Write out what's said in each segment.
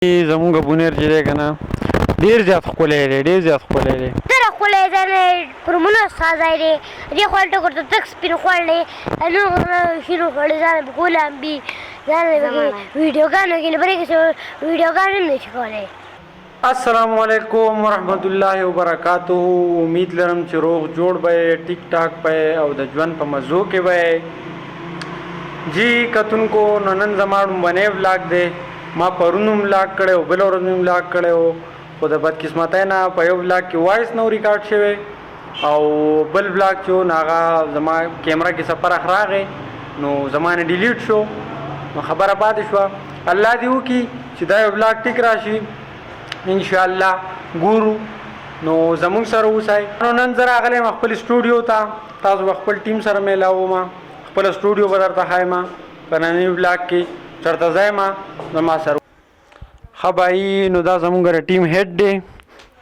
زمونږ بونیر چې دی که نه ډېر زیات ښکلی دی ډېر زیات ښکلی دی ډېره ښکلی ځای دی پر مناسب ځای دی دې خوا ټکر ته تک سپین خوړ دی نور شینو خوړ ځان په ګلان بي ځان ویډیوګانو کې نه برېږي ویډیوګان هم نشي کولی السلام علیکم ورحمت الله وبرکاتہ امید لرم چې روغ جوړ به ټیک ټاک به او د ژوند په مزو کې به جی کتونکو نن زما لومبنی ولاګ دی ما پرون هم ولاګ کړی او بله ورځ مې ولاګ کړی و خو د بدقسمتۍ نه په یو ولاګ کې وایس نه و ریکارډ شوی او بل ولاګ چې و نو هغه زما کیمره کې څه فرق راغی نو زما نه ډیلیټ شو نو خبره پاتې شوه الله دې وکړي چې دا یو ولاګ ټیک راشي انشاءالله ګورو نو زمونږ سره اوسئ نو نن زه راغلی یم خپل سټوډیو ته تاسو به خپل ټیم سره میلاوم خپل سټوډیو به درته ښایم په ننني ولاګ کې چېرته ځایم زما سره ښه بھائی نو دا زمونږ د ټیم هیډ دی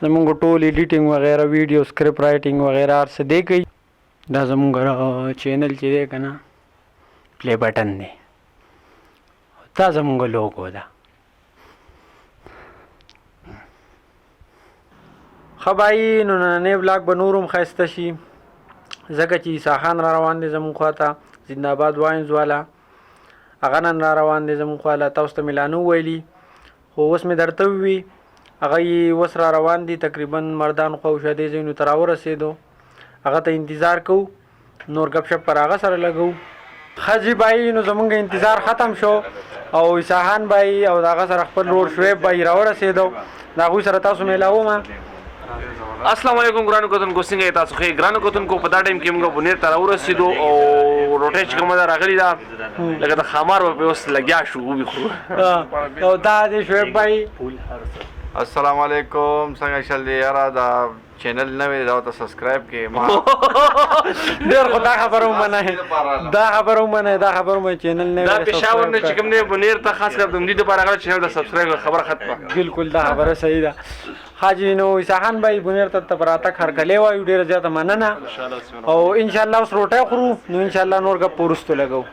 زمونږ ټول ایډیټینګ وغیره ویډیو سکرپټ رایټینګ وغیره هر څه دی کوي دا زمونږ چینل چې دی که نه پلی بټن دی دا زمونږ لوګو ده ښه بھائی نو نننی ولاګ به نور هم ښایسته شي ځکه چې عیسی خان را روان دی زمونږ خواته زنده‌باد واینز والا هغه نن را روان دی زمونږ خواله تاسو ته مې لا نه وویلي خو اوس مې درته ووي هغه یې اوس را روان دي تقریبا مردان خوا او شاده ځایونو ته راورسېدو هغه ته انتظار کوو نور ګپ شپ پر هغه سره لګو ښه جي بھائی نو زمونږ انتظار ختم شو او عیسی خان بھائی او د هغه سره خپل رور شعیب بھائی راورسېدو د هغوی سره تاسو میلاوم السلام علیکم ګرانو کتونکو څنګه یې تاسو ښه ګرانو کتونکو په دا ټایم کې موږ بونیر ته راورسېدو او روټۍ چې کومه ده راغلې ده لکه د خامار به پرې اوس لګیا شو وبې خورو او دا دی شعیب بھائی السلام علیکم څنګه چل دی یاره دا چینل نوی دا ورته سبسکرایب کړئ ډېر خو دا خبره ومنئ دا خبره ومنئ دا خبره ومنئ چینل نوی دا پېښور نه چې کوم دی بونیر ته خاص کر د همدې دپاره راغلی چینل ته سبسکرایب خبره ختمه بالکل دا خبره صحیح ده حاجی نو عیسی خان بھائی بونیر ته په راتګ هرکلی وایو ډېره زیاته مننه او انشاءالله اوس روټۍ خورو نو انشاءالله نور ګپ په وروستو لګو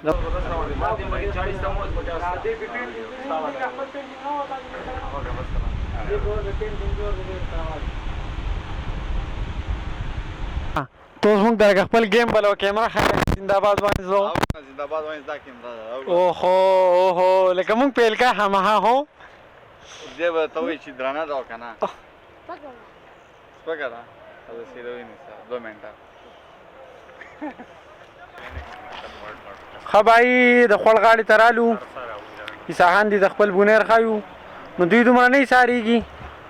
تو اوس موږ درګه خپل گیم بل او کیمره ښایي زنده‌باد واینز و زنده‌باد واینز دا کیمره ده اوهو اوهو لکه موږ پیل کا هماها هو دې به ته وایي چې درانه ده او که نه سپکه ده او سیده ونیسه 2 منټه ښه بھائی د خوړ غاړې ته رالو عیسی خان دي د خپل بونیر ښایو نو دوی دومره نه ایسارېږي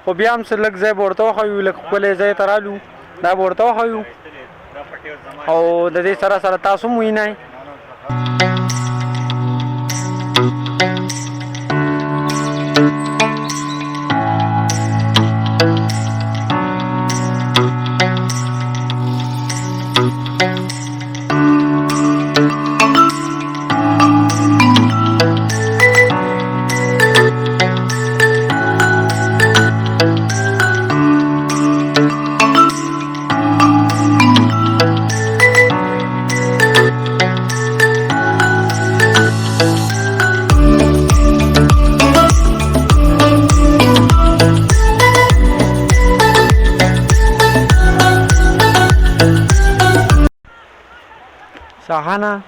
خو بیا هم څه لږ ځای به ورته وښیو لږ ښکلی ځای ته رالو دا به ورته وښیو او د دې سره سره تاسو هم وینئ ساحانه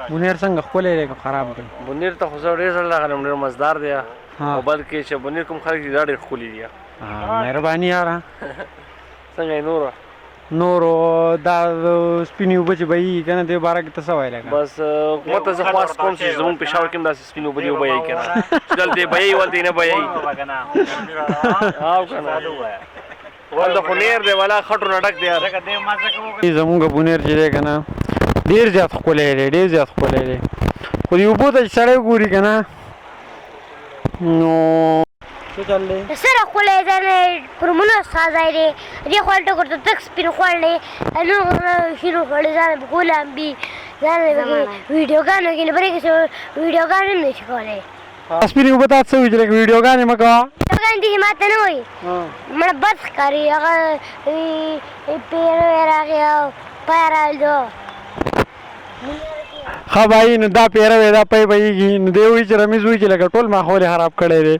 بونیر څنګه ښکلی دی که خراب دی بونیر ته خو زه ډېر ځله راغلم ډېر مزدار دی او بلکې چې بونیر کوم خلک دي دا ډېر ښکلي دي مهرباني یاره څنګه یې نوره نورو دا سپینې اوبه چې بهیږي که نه دې باره کې ته څه وایې لکه بس حکومت ته زه خواست کوم چې زمونږ پېښور کې هم داسې سپین اوبه دي وبهیږي که نه چې دلته یې بهیږي هلته یې نه بهیږي او که نه هلته خو نیر دی والا خټو نه ډک دی زمونږ بونیر چې دی که نه ډېر زیات ښکلی دی ډېر زیات ښکلی دی خو دې اوبو ته چې سړی ګوري که نه نو څه چل دی سره ښکلی ځای دی پر مناسب ځای دی دې خوا ټکر ته تک سپین خوړ دی نور شینو خوړ ځان په ګلان بي ځان ویډیوګانو کې نه برېږي ویډیوګان هم نشي کولی سپینې اوبه ته څه وایي چې لکه ویډیوګانې مه کوه ویډیوګان دې ما ته نه وایي مړه بد ښکاري هغه پیر راغی او پای رالدو ښه بھائی نو دا پیره وې دا پی بهیږي نو دی وایي چې رمیز وایي چې لکه ټول ماحول یې خراب کړی دی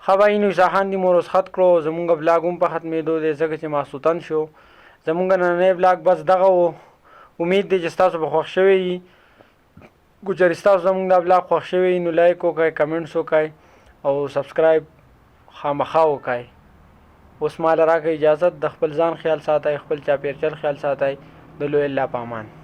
ښه بھائی نو ساحان دي مور اوس خط کړو زمونږ بلاګ هم په ختمېدو دی ځکه چې ماسوتن شو زمونږ نننی بلاګ بس دغه و امید دی چې ستاسو به خوښ شوی وي که چېرې ستاسو زمونږ دا بلاګ خوښ شوی نو لایک وکړئ کمنټس وکړئ او سبسکرایب خامخا وکړئ اوس ماله راکړئ اجازت د خپل ځان خیال ساتئ خپل چاپېریال خیال ساتئ د لوی الله په امان